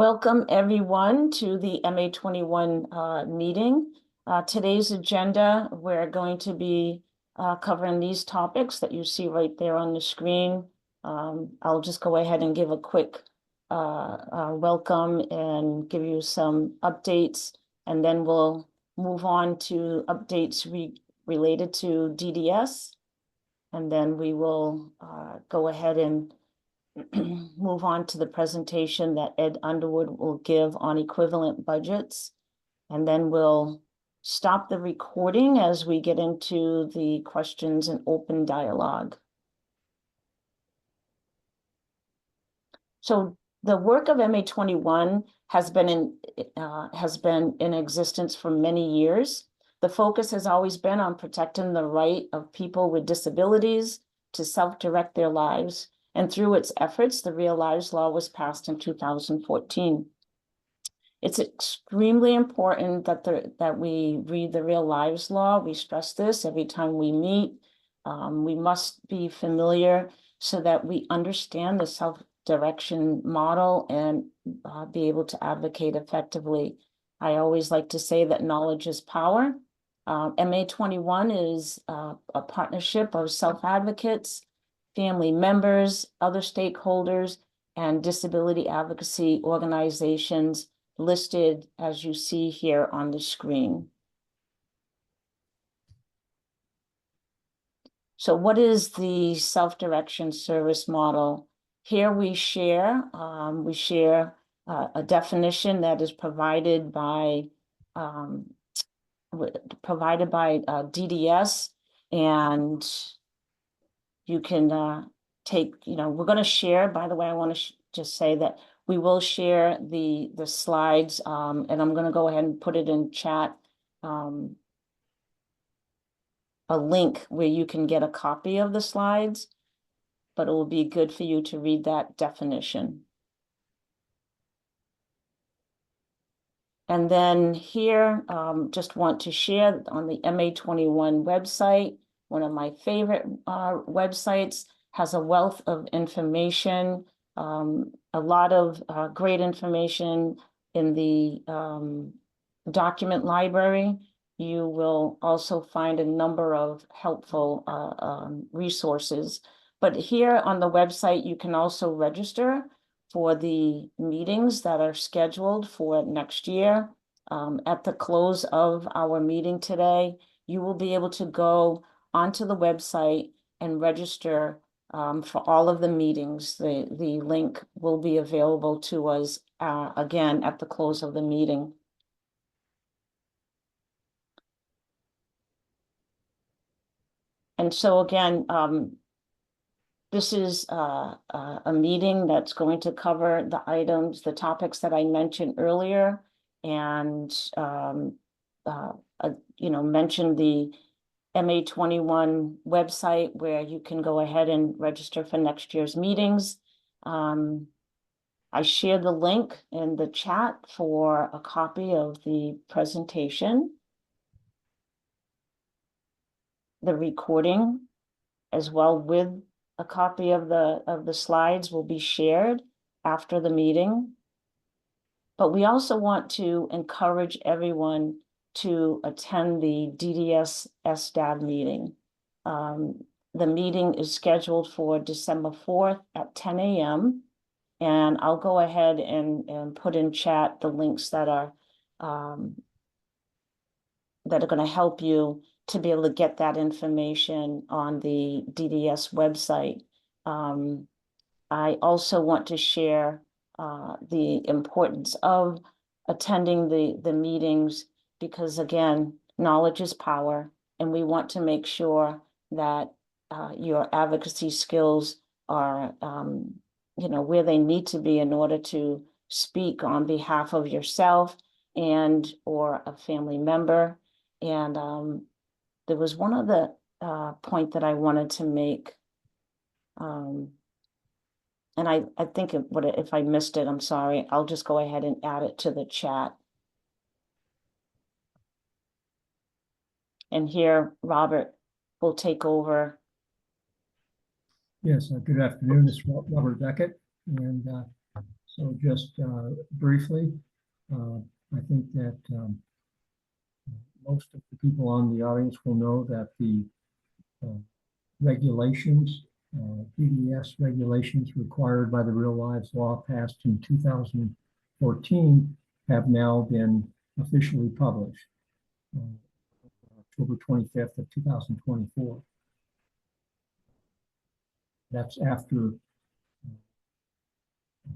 Welcome everyone to the MA21 meeting. Today's agenda, we're going to be covering these topics that you see right there on the screen. I'll just go ahead and give a quick welcome and give you some updates, and then we'll move on to updates related to DDS, and then we will go ahead and move on to the presentation that Ed Underwood will give on equivalent budgets. And then we'll stop the recording as we get into the questions and open dialogue. So the work of MA21 has been in existence for many years. The focus has always been on protecting the right of people with disabilities to self-direct their lives. And through its efforts, the Real Lives Law was passed in 2014. It's extremely important that we read the Real Lives Law. We stress this every time we meet. We must be familiar so that we understand the self-direction model and be able to advocate effectively. I always like to say that knowledge is power. MA21 is a partnership of self-advocates, family members, other stakeholders, and disability advocacy organizations listed as you see here on the screen. So what is the self-direction service model? Here we share a definition that is provided by DDS, and you can take, we're going to share, by the way, I want to just say that we will share the slides, and I'm going to go ahead and put it in chat, a link where you can get a copy of the slides, but it will be good for you to read that definition. And then here, just want to share on the MA21 website, one of my favorite websites, has a wealth of information, a lot of great information in the document library. You will also find a number of helpful resources. But here on the website, you can also register for the meetings that are scheduled for next year. At the close of our meeting today, you will be able to go onto the website and register for all of the meetings. The link will be available to us again at the close of the meeting. And so again, this is a meeting that's going to cover the items, the topics that I mentioned earlier, and mention the MA21 website where you can go ahead and register for next year's meetings. I shared the link in the chat for a copy of the presentation. The recording, as well with a copy of the slides, will be shared after the meeting. But we also want to encourage everyone to attend the DDS SDAD meeting. The meeting is scheduled for December 4th at 10 a.m. And I'll go ahead and put in chat the links that are going to help you to be able to get that information on the DDS website. I also want to share the importance of attending the meetings, because again, knowledge is power, and we want to make sure that your advocacy skills are where they need to be in order to speak on behalf of yourself and or a family member. And there was one other point that I wanted to make, and I think if I missed it, I'm sorry. I'll just go ahead and add it to the chat. And here, Robert will take over. Yes, good afternoon. This is Robert Beckett. And So just briefly, I think that most of the people on the audience will know that the regulations, DDS regulations required by the Real Lives Law passed in 2014 have now been officially published, October 25th of 2024. That's after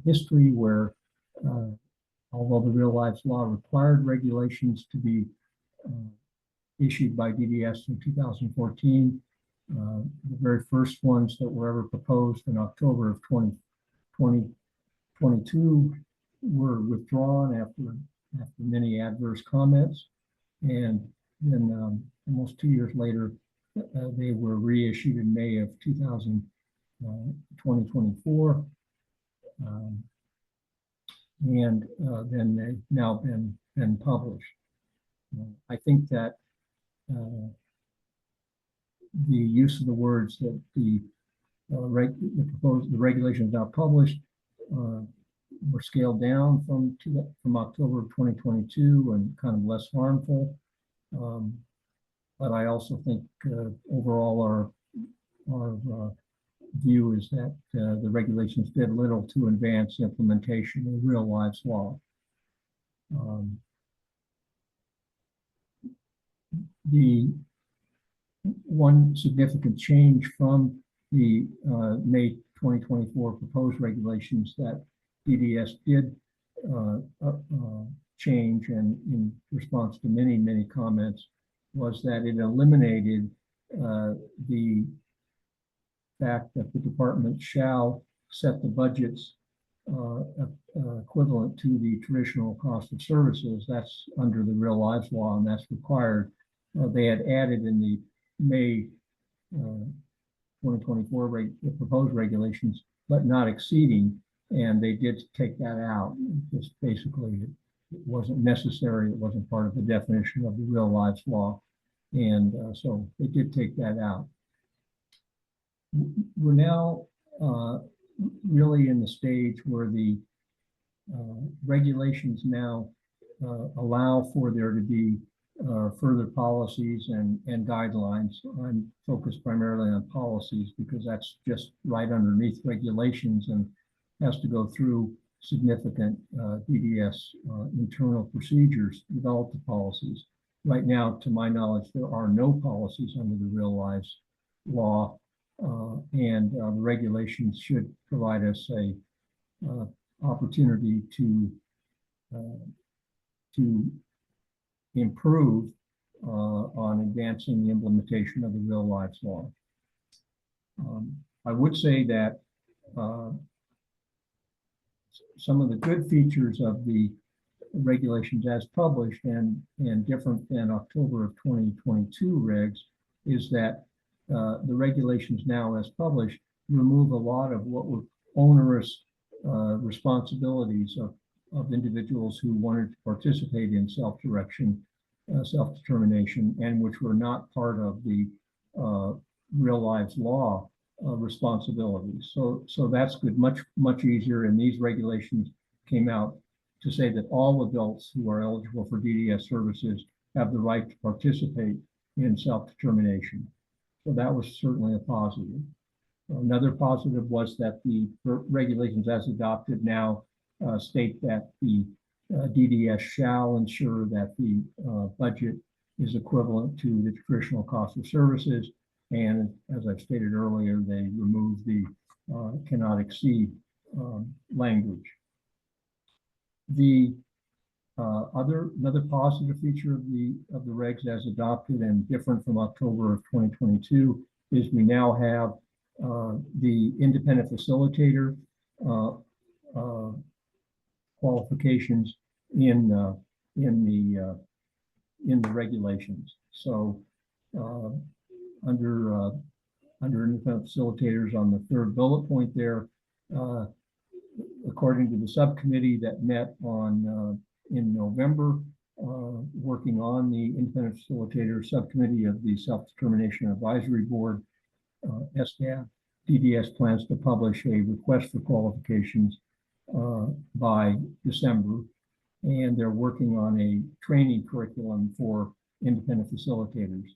history where, although the Real Lives Law required regulations to be issued by DDS in 2014, the very first ones that were ever proposed in October of 2022 were withdrawn after many adverse comments. And then almost 2 years later, they were reissued in May of 2024. And then they've now been published. I think that the use of the words that the regulations now published were scaled down from October of 2022 and kind of less harmful. But I also think overall our view is that the regulations did little to advance implementation of Real Lives Law. The one significant change from the May 2024 proposed regulations that DDS did change, and in response to many comments, was that it eliminated the fact that the department shall set the budgets equivalent to the traditional cost of services. That's under the Real Lives Law, and that's required. They had added in the May 2024 the proposed regulations, but not exceeding, and they did take that out. Just basically, it wasn't necessary. It wasn't part of the definition of the Real Lives Law, and so they did take that out. We're now really in the stage where the regulations now allow for there to be further policies and guidelines. I'm focused primarily on policies because that's just right underneath regulations and has to go through significant DDS internal procedures to develop the policies. Right now, to my knowledge, there are no policies under the Real Lives Law, and the regulations should provide us a opportunity to improve on advancing the implementation of the Real Lives Law. I would say that some of the good features of the regulations as published and different than October of 2022 regs is that the regulations now as published remove a lot of what were onerous responsibilities of individuals who wanted to participate in self-determination, and which were not part of the Real Lives Law responsibilities. So that's good, much easier. And these regulations came out to say that all adults who are eligible for DDS services have the right to participate in self-determination. So that was certainly a positive. Another positive was that the regulations as adopted now state that the DDS shall ensure that the budget is equivalent to the traditional cost of services. And as I've stated earlier, they removed the cannot exceed language. The another positive feature of the regs as adopted and different from October of 2022 is we now have the independent facilitator qualifications in the regulations. So under independent facilitators on the third bullet point there, according to the subcommittee that met on in November, working on the independent facilitator subcommittee of the Self-Determination Advisory Board, SDAB, DDS plans to publish a request for qualifications by December, and they're working on a training curriculum for independent facilitators.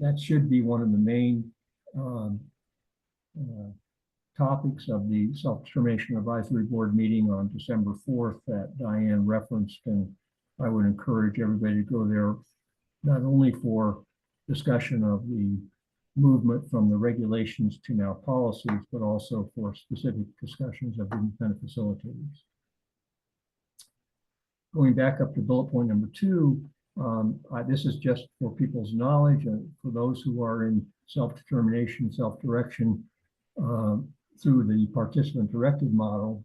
That should be one of the main topics of the Self-Determination Advisory Board meeting on December 4th that Diane referenced, and I would encourage everybody to go there, not only for discussion of the movement from the regulations to now policies, but also for specific discussions of independent facilitators. Going back up to bullet point number 2, this is just for people's knowledge and for those who are in self-determination, self-direction through the participant-directed model.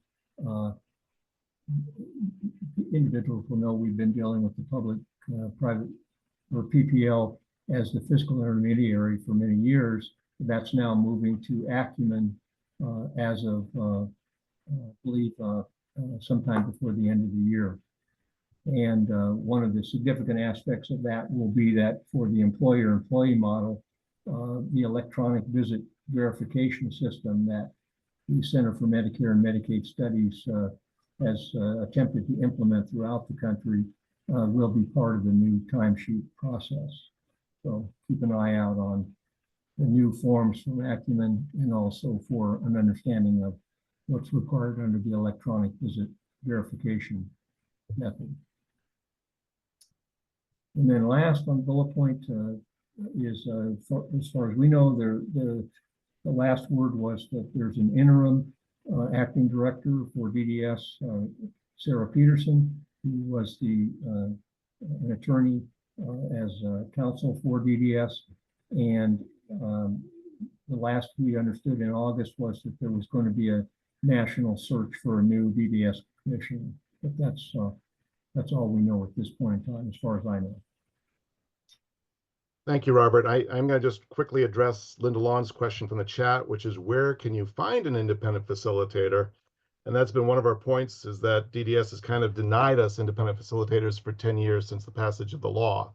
Individuals will know we've been dealing with the public-private or PPL as the fiscal intermediary for many years. That's now moving to Acumen as of, I believe, sometime before the end of the year. And one of the significant aspects of that will be that for the employer-employee model, the electronic visit verification system that the Center for Medicare and Medicaid Studies has attempted to implement throughout the country will be part of the new timesheet process. So keep an eye out on the new forms from Acumen and also for an understanding of what's required under the electronic visit verification method. And then last on bullet point is, as far as we know, the last word was that there's an interim acting director for DDS, Sarah Peterson, who was an attorney as counsel for DDS. And the last we understood in August was that there was going to be a national search for a new DDS commissioner. But that's all we know at this point in time, as far as I know. Thank you, Robert. I'm going to just quickly address Linda Lawn's question from the chat, which is where can you find an independent facilitator? And that's been one of our points, is that DDS has kind of denied us independent facilitators for 10 years since the passage of the law.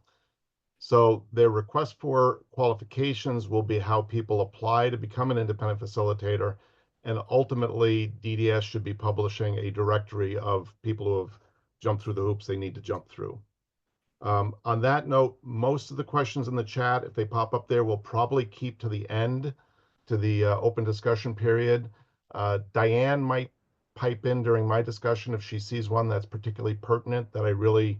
So their request for qualifications will be how people apply to become an independent facilitator. And ultimately, DDS should be publishing a directory of people who have jumped through the hoops they need to jump through. On that note, most of the questions in the chat, if they pop up there, we'll probably keep to the end, to the open discussion period. Diane might pipe in during my discussion if she sees one that's particularly pertinent that I really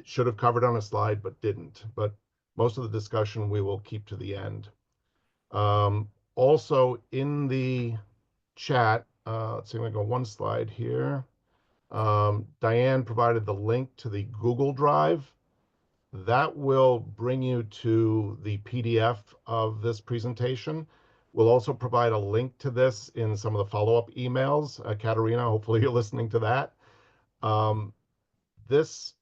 should have covered on a slide but didn't. But most of the discussion we will keep to the end. Also in the chat, let's see, I'm going to go one slide here. Diane provided the link to the Google Drive. That will bring you to the PDF of this presentation. We'll also provide a link to this in some of the follow-up emails. Katerina, hopefully you're listening to that. This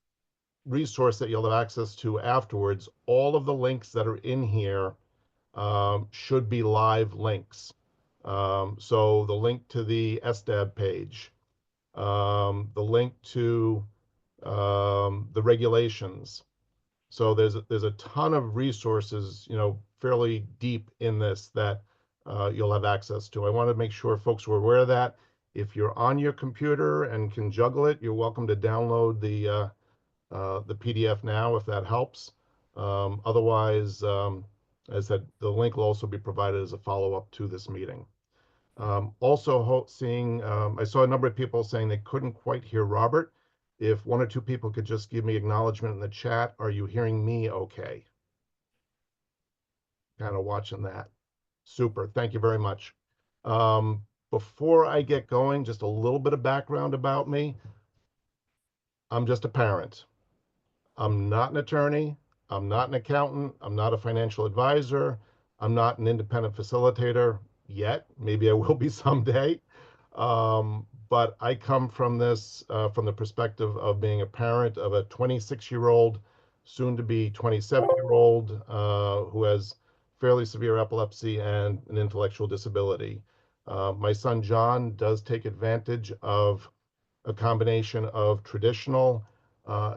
resource that you'll have access to afterwards, all of the links that are in here should be live links. So the link to the SDAB page, the link to the regulations. So there's a ton of resources, fairly deep in this that you'll have access to. I want to make sure folks are aware of that. If you're on your computer and can juggle it, you're welcome to download the PDF now if that helps. Otherwise, as I said, the link will also be provided as a follow-up to this meeting. Also seeing, I saw a number of people saying they couldn't quite hear Robert. If one or two people could just give me acknowledgement in the chat, are you hearing me okay? Kind of watching that. Super, thank you very much. Before I get going, just a little bit of background about me. I'm just a parent. I'm not an attorney. I'm not an accountant. I'm not a financial advisor. I'm not an independent facilitator yet. Maybe I will be someday. But I come from this from the perspective of being a parent of a 26-year-old, soon to be 27-year-old who has fairly severe epilepsy and an intellectual disability. My son John does take advantage of a combination of traditional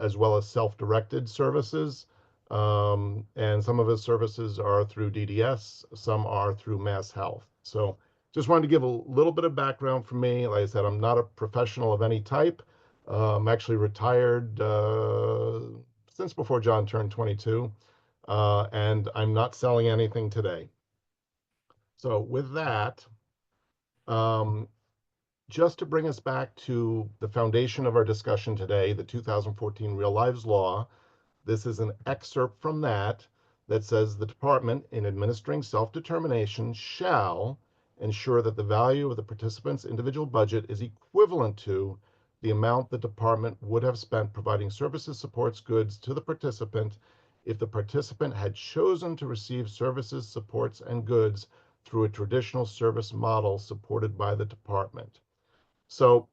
as well as self-directed services. And some of his services are through DDS, some are through Mass Health. So just wanted to give a little bit of background for me. Like I said, I'm not a professional of any type. I'm actually retired since before John turned 22, and I'm not selling anything today. So with that, um, just to bring us back to the foundation of our discussion today, the 2014 Real Lives Law, this is an excerpt from that that says the department, in administering self-determination, shall ensure that the value of the participant's individual budget is equivalent to the amount the department would have spent providing services, supports, goods to the participant if the participant had chosen to receive services, supports, and goods through a traditional service model supported by the department. So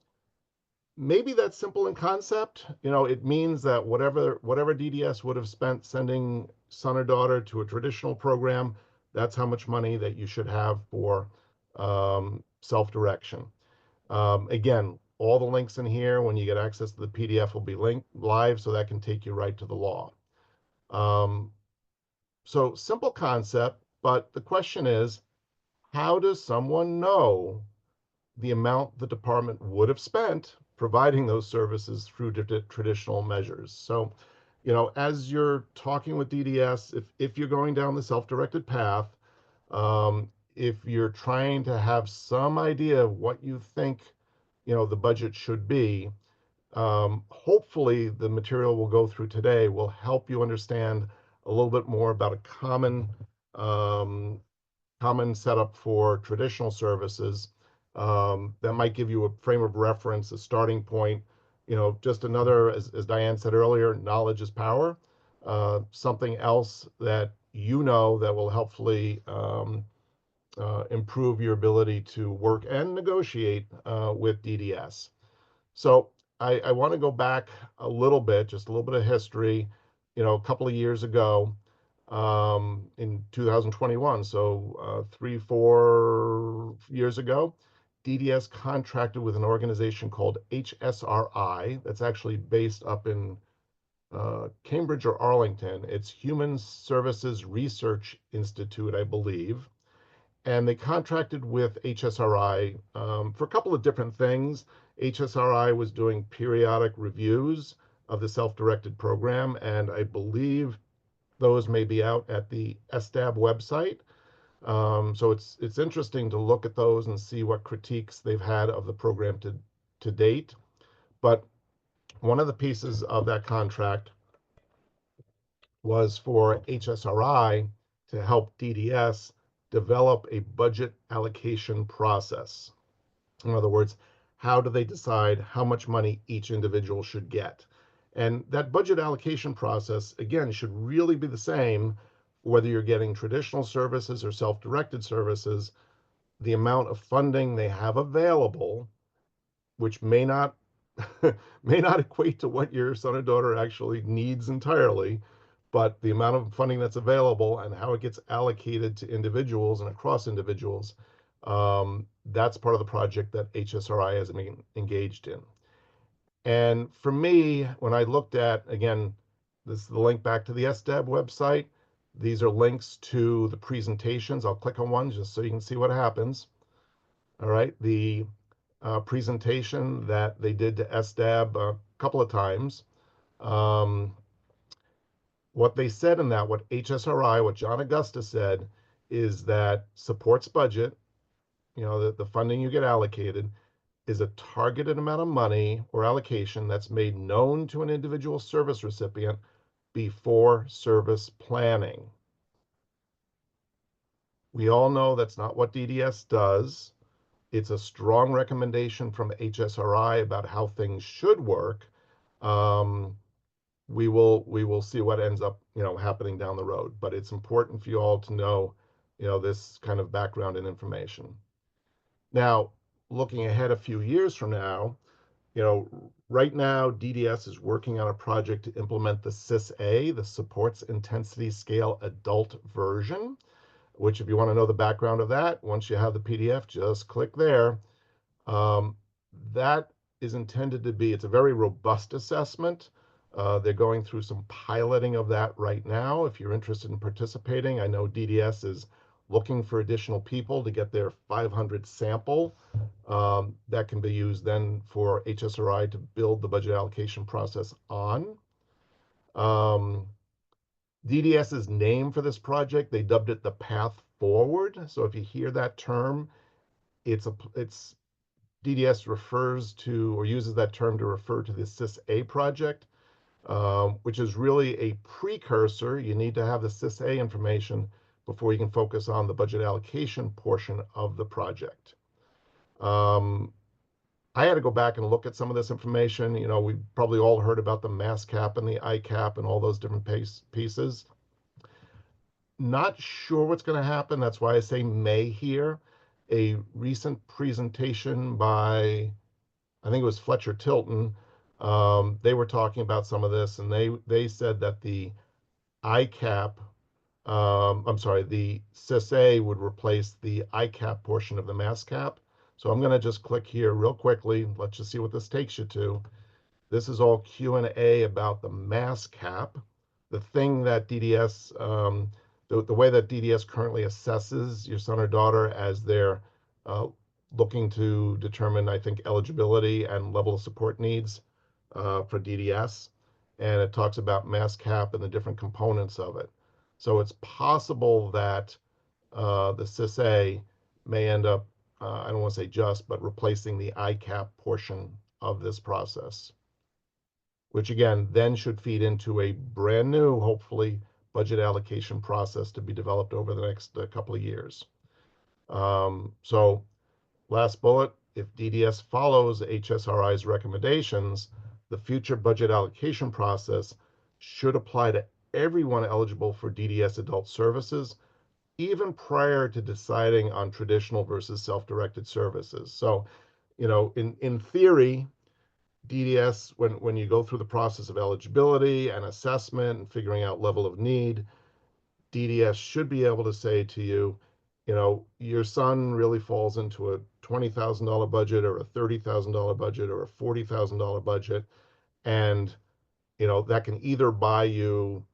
maybe that's simple in concept. It means that whatever DDS would have spent sending son or daughter to a traditional program, that's how much money that you should have for self-direction. Again, all the links in here, when you get access to the PDF, will be linked live, so that can take you right to the law. So simple concept, but the question is, how does someone know the amount the department would have spent providing those services through traditional measures? So, as you're talking with DDS, if you're going down the self-directed path, if you're trying to have some idea of what you think, the budget should be, hopefully the material we'll go through today will help you understand a little bit more about a um, common setup for traditional services, that might give you a frame of reference, a starting point. Just another, as Diane said earlier, knowledge is power. Something else that that will helpfully improve your ability to work and negotiate with DDS. So I want to go back a little bit, just a little bit of history. A couple of years ago, in 2021, so 3-4 years ago, DDS contracted with an organization called HSRI, that's actually based up in Cambridge or Arlington. It's Human Services Research Institute, I believe. And they contracted with HSRI for a couple of different things. HSRI was doing periodic reviews of the self-directed program, and I believe those may be out at the SDAB website. So it's interesting to look at those and see what critiques they've had of the program to date. But one of the pieces of that contract was for HSRI to help DDS develop a budget allocation process. In other words, how do they decide how much money each individual should get? And that budget allocation process, again, should really be the same whether you're getting traditional services or self-directed services. The amount of funding they have available, which may not may not equate to what your son or daughter actually needs entirely, but the amount of funding that's available and how it gets allocated to individuals and across individuals, that's part of the project that HSRI has been engaged in. And for me, when I looked at, again, this is the link back to the SDAB website. These are links to the presentations. I'll click on one just so you can see what happens. All right, the presentation that they did to SDAB a couple of times. What they said in that, what HSRI, what John Augusta said, is that supports budget, the funding you get allocated, is a targeted amount of money or allocation that's made known to an individual service recipient before service planning. We all know that's not what DDS does. It's a strong recommendation from HSRI about how things should work. We will see what ends up happening down the road, but it's important for you all to know this kind of background and information. Now, looking ahead a few years from now, right now DDS is working on a project to implement the SIS-A, the Supports Intensity Scale adult version, which, if you want to know the background of that, once you have the PDF, just click there. That is intended to be, it's a very robust assessment. They're going through some piloting of that right now. If you're interested in participating, I know DDS is looking for additional people to get their 500 sample. That can be used then for HSRI to build the budget allocation process on. DDS's name for this project, they dubbed it the Path Forward. So if you hear that term, it's DDS refers to or uses that term to refer to the SIS-A project, which is really a precursor. You need to have the SIS-A information before you can focus on the budget allocation portion of the project. I had to go back and look at some of this information. You know, we probably all heard about the mass cap and the ICAP and all those different pieces. Not sure what's going to happen. That's why I say may here. A recent presentation by, I think it was Fletcher Tilton, they were talking about some of this, and they said that the ICAP, I'm sorry, the SIS-A would replace the ICAP portion of the mass cap. So I'm going to just click here real quickly. Let's just see what this takes you to. This is all Q&A about the mass cap. The thing that DDS, the way that DDS currently assesses your son or daughter as they're looking to determine, I think, eligibility and level of support needs for DDS. And it talks about mass cap and the different components of it. So it's possible that the SIS-A may end up, I don't want to say just, but replacing the ICAP portion of this process, which again, then should feed into a brand new, hopefully, budget allocation process to be developed over the next couple of years. So last bullet, if DDS follows HSRI's recommendations, the future budget allocation process should apply to everyone eligible for DDS adult services, even prior to deciding on traditional versus self-directed services. So, you know, in theory, DDS, when you go through the process of eligibility and assessment and figuring out level of need, DDS should be able to say to you, you know, your son really falls into a $20,000 budget or a $30,000 budget or a $40,000 budget. And, you know, that can either buy you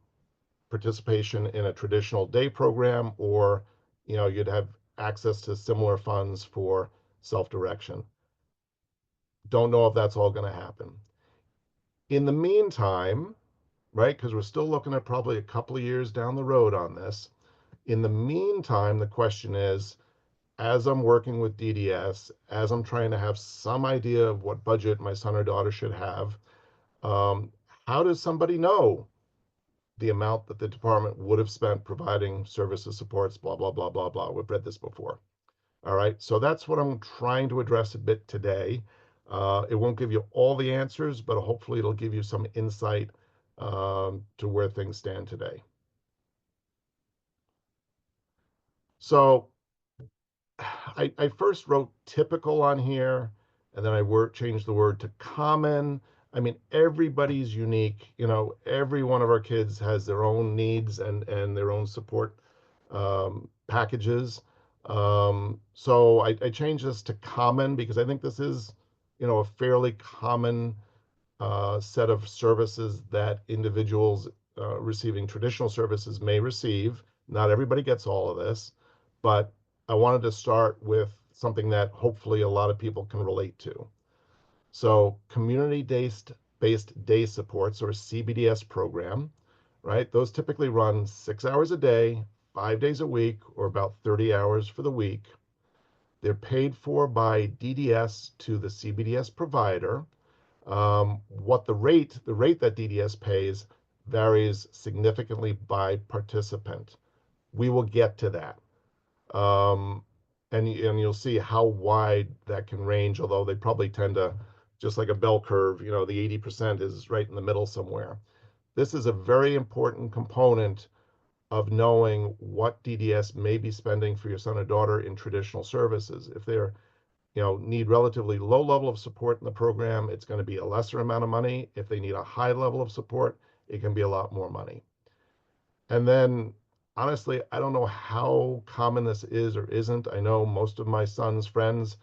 participation in a traditional day program, or, you know, you'd have access to similar funds for self-direction. Don't know if that's all going to happen. In the meantime, right, because we're still looking at probably a couple of years down the road on this. In the meantime, the question is, as I'm working with DDS, as I'm trying to have some idea of what budget my son or daughter should have, how does somebody know the amount that the department would have spent providing services, supports, blah, blah, blah, blah, blah. We've read this before. All right, so that's what I'm trying to address a bit today. It won't give you all the answers, but hopefully it'll give you some insight to where things stand today. So I first wrote typical on here, and then I changed the word to common. I mean, everybody's unique. You know, every one of our kids has their own needs and their own support packages. So I changed this to common because I think this is, you know, a fairly common set of services that individuals receiving traditional services may receive. Not everybody gets all of this, but I wanted to start with something that hopefully a lot of people can relate to. So community-based day supports, or CBDS program, right? Those typically run 6 hours a day, 5 days a week, or about 30 hours for the week. They're paid for by DDS to the CBDS provider. What the rate that DDS pays varies significantly by participant. We will get to that. And you'll see how wide that can range, although they probably tend to, just like a bell curve, you know, the 80% is right in the middle somewhere. This is a very important component of knowing what DDS may be spending for your son or daughter in traditional services. If they're, you know, need relatively low level of support in the program, it's going to be a lesser amount of money. If they need a high level of support, it can be a lot more money. And then, honestly, I don't know how common this is or isn't. I know most of my son's friends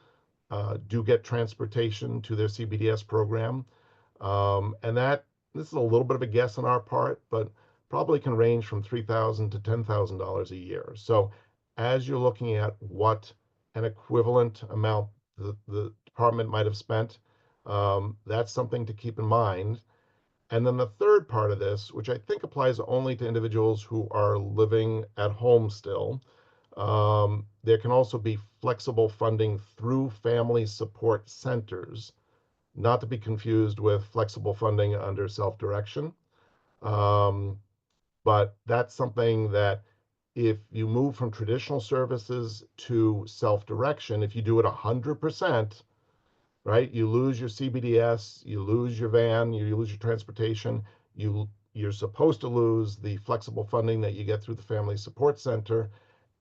do get transportation to their CBDS program. And this is a little bit of a guess on our part, but probably can range from $3,000 to $10,000 a year. So as you're looking at what an equivalent amount the department might have spent, that's something to keep in mind. And then the third part of this, which I think applies only to individuals who are living at home still, there can also be flexible funding through family support centers, not to be confused with flexible funding under self-direction. But that's something that if you move from traditional services to self-direction, if you do it 100%, right, you lose your CBDS, you lose your van, you lose your transportation, you're supposed to lose the flexible funding that you get through the Family Support Center,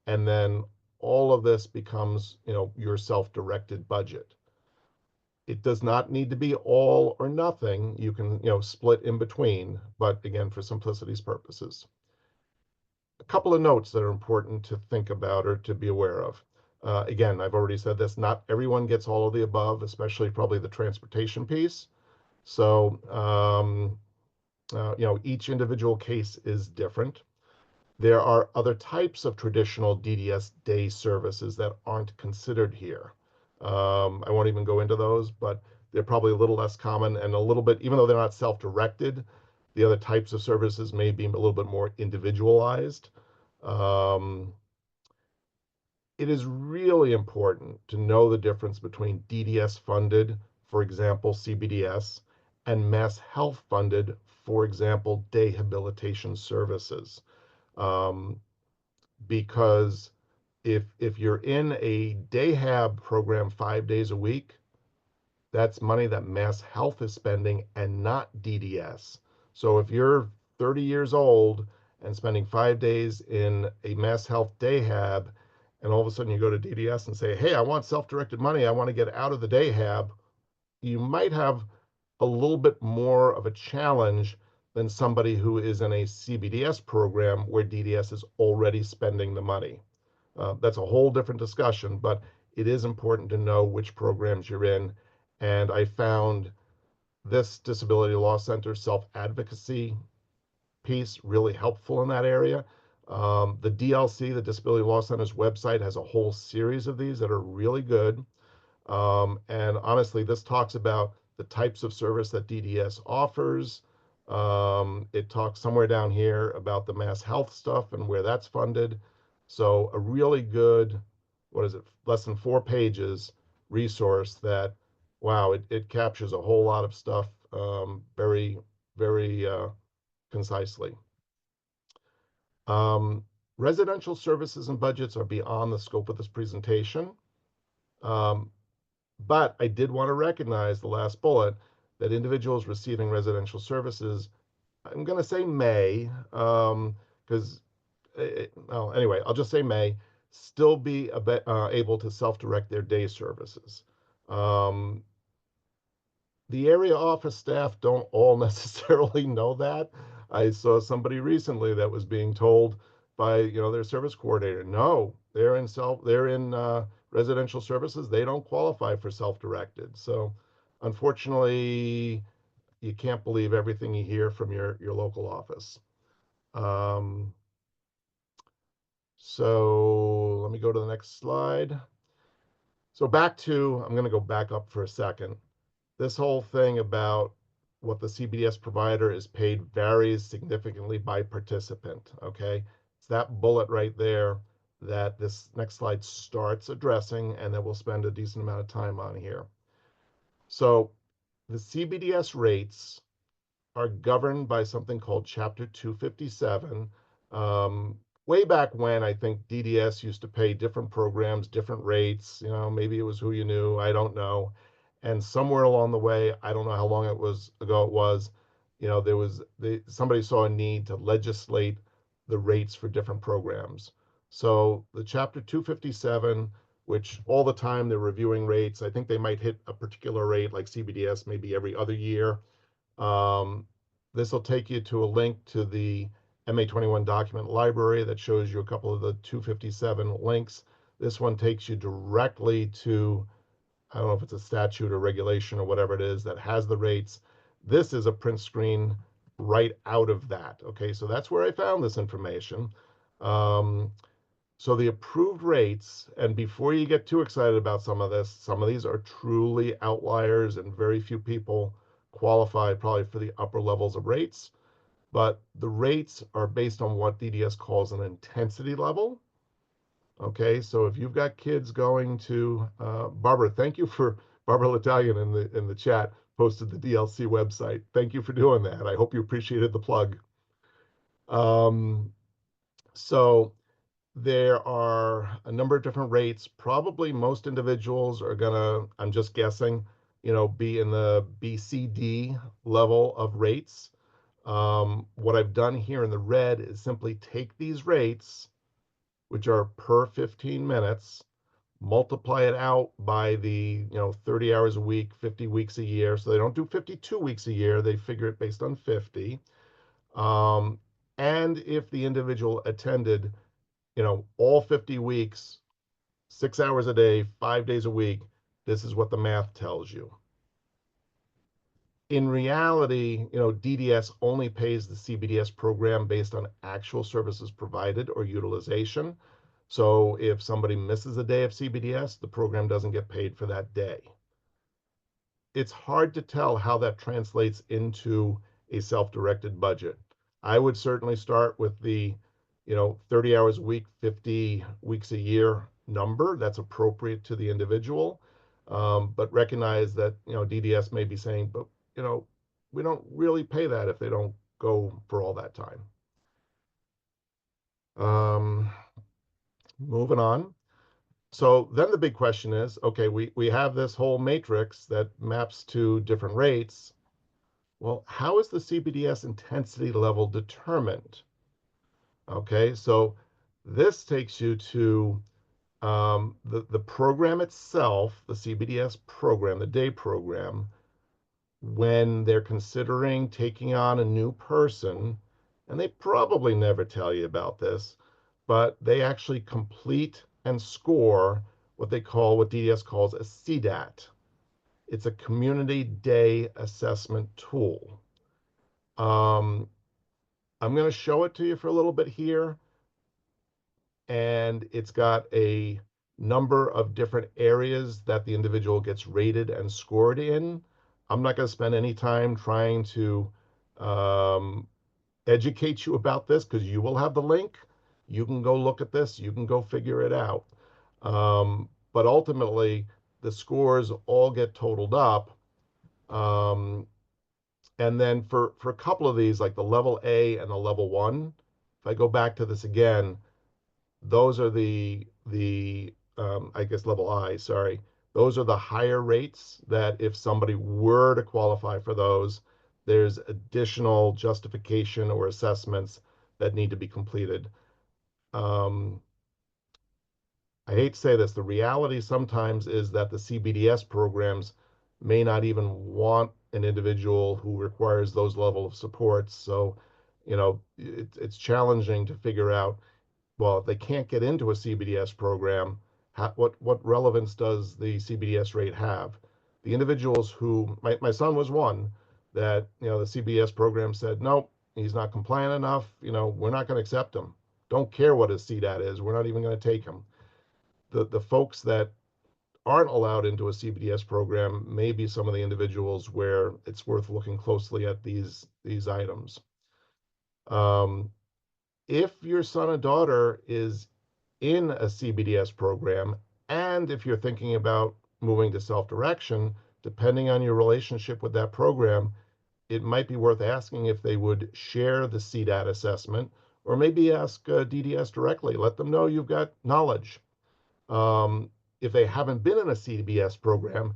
and then all of this becomes, your self-directed budget. It does not need to be all or nothing. You can, split in between, but again, for simplicity's purposes. A couple of notes that are important to think about or to be aware of. Again, I've already said this, not everyone gets all of the above, especially probably the transportation piece. So, each individual case is different. There are other types of traditional DDS day services that aren't considered here. I won't even go into those, but they're probably a little less common and a little bit, even though they're not self-directed, the other types of services may be a little bit more individualized. It is really important to know the difference between DDS funded, for example, CBDS, and mass health funded, for example, dehabilitation services. Because if you're in a dayhab program 5 days a week, that's money that Mass Health is spending and not DDS. So if you're 30 years old and spending 5 days in a Mass Health dayhab, and all of a sudden you go to DDS and say, hey, I want self-directed money, I want to get out of the dayhab, you might have a little bit more of a challenge than somebody who is in a CBDS program where DDS is already spending the money. That's a whole different discussion, but it is important to know which programs you're in. And I found this Disability Law Center self-advocacy piece really helpful in that area. The DLC, the Disability Law Center's website, has a whole series of these that are really good. And honestly, this talks about the types of service that DDS offers. It talks somewhere down here about the mass health stuff and where that's funded. So a really good, less than 4 pages resource that, wow, it captures a whole lot of stuff very, very concisely. Residential services and budgets are beyond the scope of this presentation. But I did want to recognize the last bullet that individuals receiving residential services, I'm going to say may, because, well, anyway, I'll just say may, still be able to self-direct their day services. The area office staff don't all necessarily know that. I saw somebody recently that was being told by, their service coordinator, no, they're in residential services. They don't qualify for self-directed. So unfortunately, you can't believe everything you hear from your local office. So let me go to the next slide. So I'm going to go back up for a second. This whole thing about what the CBDS provider is paid varies significantly by participant, okay? It's that bullet right there that this next slide starts addressing, and that we'll spend a decent amount of time on here. So the CBDS rates are governed by something called Chapter 257. Way back when, I think DDS used to pay different programs, different rates, maybe it was who you knew, I don't know. And somewhere along the way, I don't know how long ago it was, somebody saw a need to legislate the rates for different programs. So the Chapter 257, which all the time they're reviewing rates, I think they might hit a particular rate like CBDS maybe every other year. This will take you to a link to the MA21 document library that shows you a couple of the 257 links. This one takes you directly to, I don't know if it's a statute or regulation or whatever it is that has the rates. This is a print screen right out of that. Okay, so that's where I found this information. So the approved rates, and before you get too excited about some of this, some of these are truly outliers and very few people qualify probably for the upper levels of rates. But the rates are based on what DDS calls an intensity level. Okay, so if you've got kids going to Barbara, thank you for Barbara L'Italian in the chat posted the DLC website. Thank you for doing that. I hope you appreciated the plug. So there are a number of different rates. Probably most individuals are gonna, I'm just guessing, be in the BCD level of rates. What I've done here in the red is simply take these rates, which are per 15 minutes, multiply it out by the 30 hours a week, 50 weeks a year. So they don't do 52 weeks a year, they figure it based on 50. And if the individual attended all 50 weeks, 6 hours a day, 5 days a week, this is what the math tells you. In reality, DDS only pays the CBDS program based on actual services provided or utilization. So if somebody misses a day of CBDS, the program doesn't get paid for that day. It's hard to tell how that translates into a self-directed budget. I would certainly start with the 30 hours a week, 50 weeks a year number that's appropriate to the individual. But recognize that DDS may be saying, but we don't really pay that if they don't go for all that time. Moving on. So then the big question is, okay, we have this whole matrix that maps to different rates. Well, how is the CBDS intensity level determined? Okay, so this takes you to the program itself, the CBDS program, the day program, when they're considering taking on a new person, and they probably never tell you about this, but they actually complete and score what DDS calls a CDAT. It's a community day assessment tool. I'm going to show it to you for a little bit here, and it's got a number of different areas that the individual gets rated and scored in. I'm not going to spend any time trying to educate you about this because you will have the link. You can go look at this. You can go figure it out. But ultimately, the scores all get totaled up. And then for a couple of these, like the level A and the level 1, if I go back to this again, those are the I guess level I, sorry. Those are the higher rates that if somebody were to qualify for those, there's additional justification or assessments that need to be completed. I hate to say this, the reality sometimes is that the CBDS programs may not even want an individual who requires those level of supports. So, it's challenging to figure out, well, if they can't get into a CBDS program, what relevance does the CBDS rate have? The individuals who, my son was one that, the CBDS program said, nope, he's not compliant enough. We're not going to accept him. Don't care what his CDAT is. We're not even going to take him. The folks that aren't allowed into a CBDS program may be some of the individuals where it's worth looking closely at these items. If your son or daughter is in a CBDS program, and if you're thinking about moving to self-direction, depending on your relationship with that program, it might be worth asking if they would share the CDAT assessment, or maybe ask DDS directly. Let them know you've got knowledge. If they haven't been in a CBS program,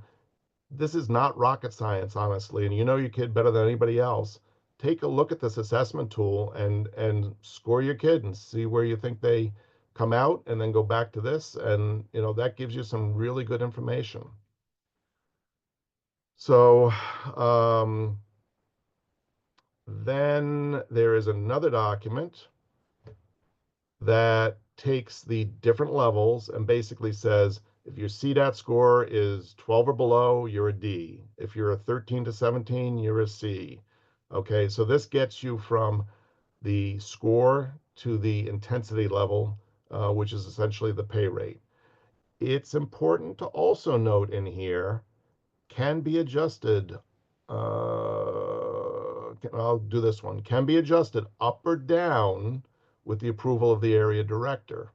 this is not rocket science, honestly, and you know your kid better than anybody else. Take a look at this assessment tool and score your kid and see where you think they come out, and then go back to this, and that gives you some really good information. So then there is another document that takes the different levels and basically says, if your CDAT score is 12 or below, you're a D. If you're a 13 to 17, you're a C. Okay, so this gets you from the score to the intensity level which is essentially the pay rate. It's important to also note in here, can be adjusted, I'll do this one, can be adjusted up or down with the approval of the area director.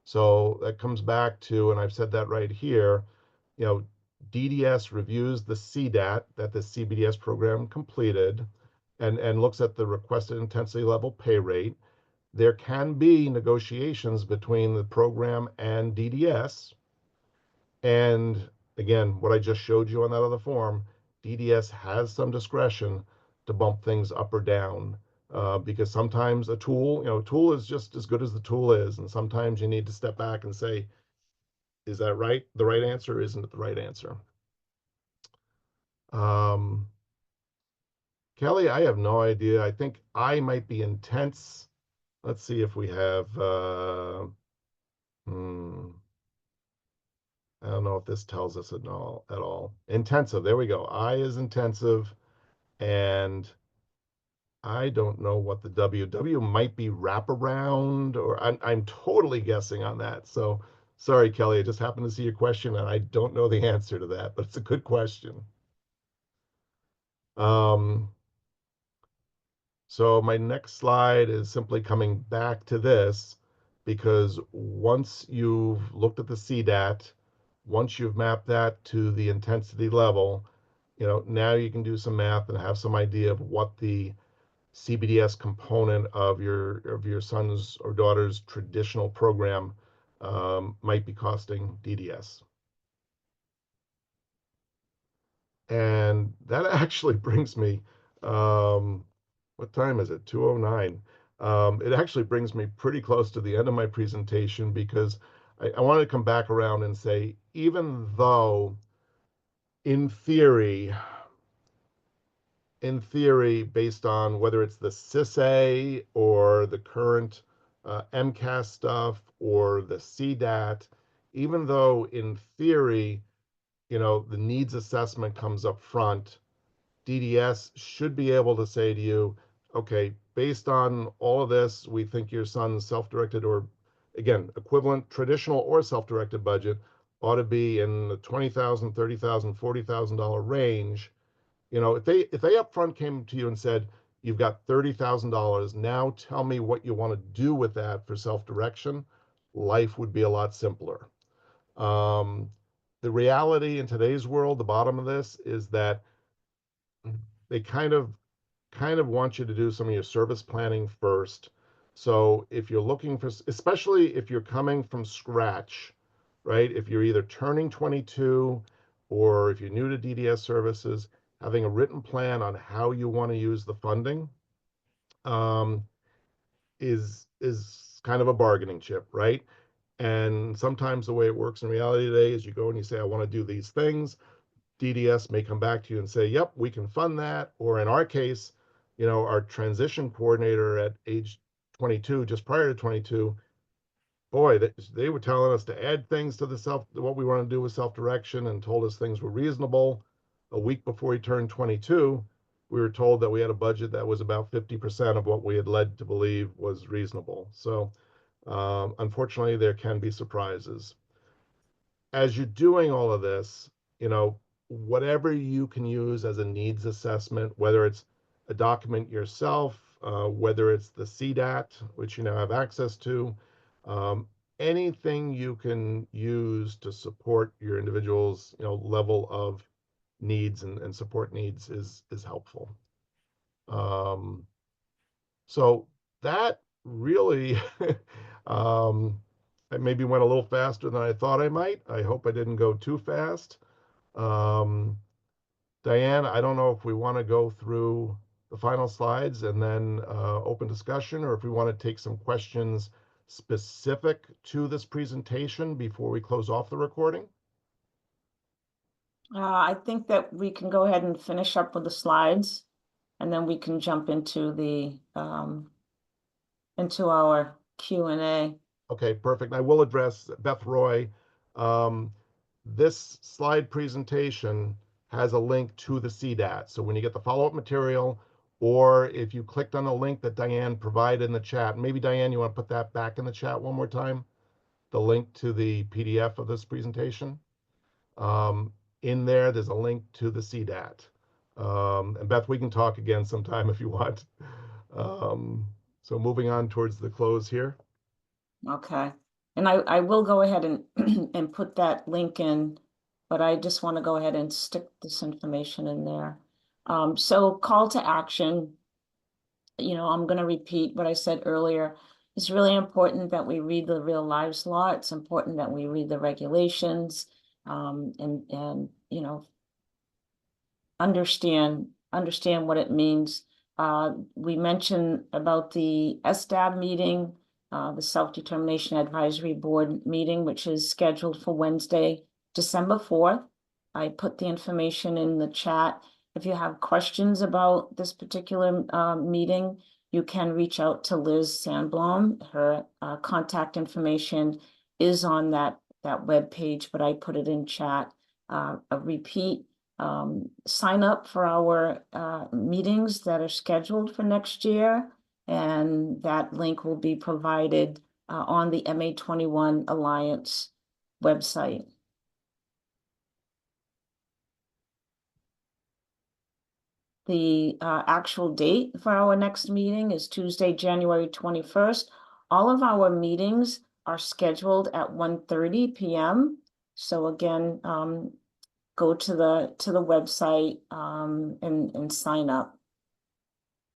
So that comes back to, and I've said that right here, DDS reviews the CDAT that the CBDS program completed and looks at the requested intensity level pay rate. There can be negotiations between the program and DDS. And again, what I just showed you on that other form, DDS has some discretion to bump things up or down, because sometimes a tool is just as good as the tool is. And sometimes you need to step back and say, is that right? The right answer? Or isn't it the right answer? Kelly, I have no idea. I think I might be intense. Let's see if we have, I don't know if this tells us at all. Intensive, there we go. I is intensive, and I don't know what the W might be wraparound, or I'm totally guessing on that. So sorry, Kelly, I just happened to see your question, and I don't know the answer to that, but it's a good question. So my next slide is simply coming back to this, because once you've looked at the CDAT, once you've mapped that to the intensity level, now you can do some math and have some idea of what the CBDS component of your son's or daughter's traditional program might be costing DDS. And that actually brings me, what time is it? 2:09. It actually brings me pretty close to the end of my presentation, because I wanted to come back around and say, even though in theory, based on whether it's the CISA or the current MCAS stuff or the CDAT, even though in theory, the needs assessment comes up front, DDS should be able to say to you, okay, based on all of this, we think your son's self-directed, or again, equivalent traditional or self-directed budget ought to be in the $20,000, $30,000, $40,000 range. If they up front came to you and said, you've got $30,000, now tell me what you want to do with that for self-direction, life would be a lot simpler. The reality in today's world, the bottom of this, is that they kind of want you to do some of your service planning first. So if you're looking for, especially if you're coming from scratch, right? If you're either turning 22 or if you're new to DDS services, having a written plan on how you want to use the funding is kind of a bargaining chip, right? And sometimes the way it works in reality today is you go and you say, I want to do these things. DDS may come back to you and say, yep, we can fund that. Or in our case, our transition coordinator at age 22, just prior to 22, boy, they were telling us to add things to what we want to do with self-direction, and told us things were reasonable. A week before he turned 22, we were told that we had a budget that was about 50% of what we had led to believe was reasonable. So unfortunately, there can be surprises. As you're doing all of this, whatever you can use as a needs assessment, whether it's a document yourself, whether it's the CDAT, which you now have access to, anything you can use to support your individual's level of needs and support needs is helpful. So that really I maybe went a little faster than I thought I might. I hope I didn't go too fast. Diane, I don't know if we want to go through the final slides and then open discussion, or if we want to take some questions specific to this presentation before we close off the recording. I think that we can go ahead and finish up with the slides, and then we can jump into the into our Q&A. Okay, perfect. I will address Beth Roy. This slide presentation has a link to the CDAT. So when you get the follow-up material, or if you clicked on the link that Diane provided in the chat, maybe Diane, you want to put that back in the chat one more time, the link to the PDF of this presentation. In there's a link to the CDAT. And Beth, we can talk again sometime if you want. So moving on towards the close here. Okay, and I will go ahead and and put that link in, but I just want to go ahead and stick this information in there. So call to action, I'm going to repeat what I said earlier. It's really important that we read the real lives law. It's important that we read the regulations, and understand what it means. We mentioned about the SDAB meeting, the Self-Determination Advisory Board meeting, which is scheduled for Wednesday, December 4th. I put the information in the chat. If you have questions about this particular meeting, you can reach out to Liz Sandblom. Her contact information is on that web page, but I put it in chat. A repeat, sign up for our meetings that are scheduled for next year, and that link will be provided on the MA21 Alliance website. The actual date for our next meeting is Tuesday, January 21st. All of our meetings are scheduled at 1:30 p.m. So again, go to the website and sign up.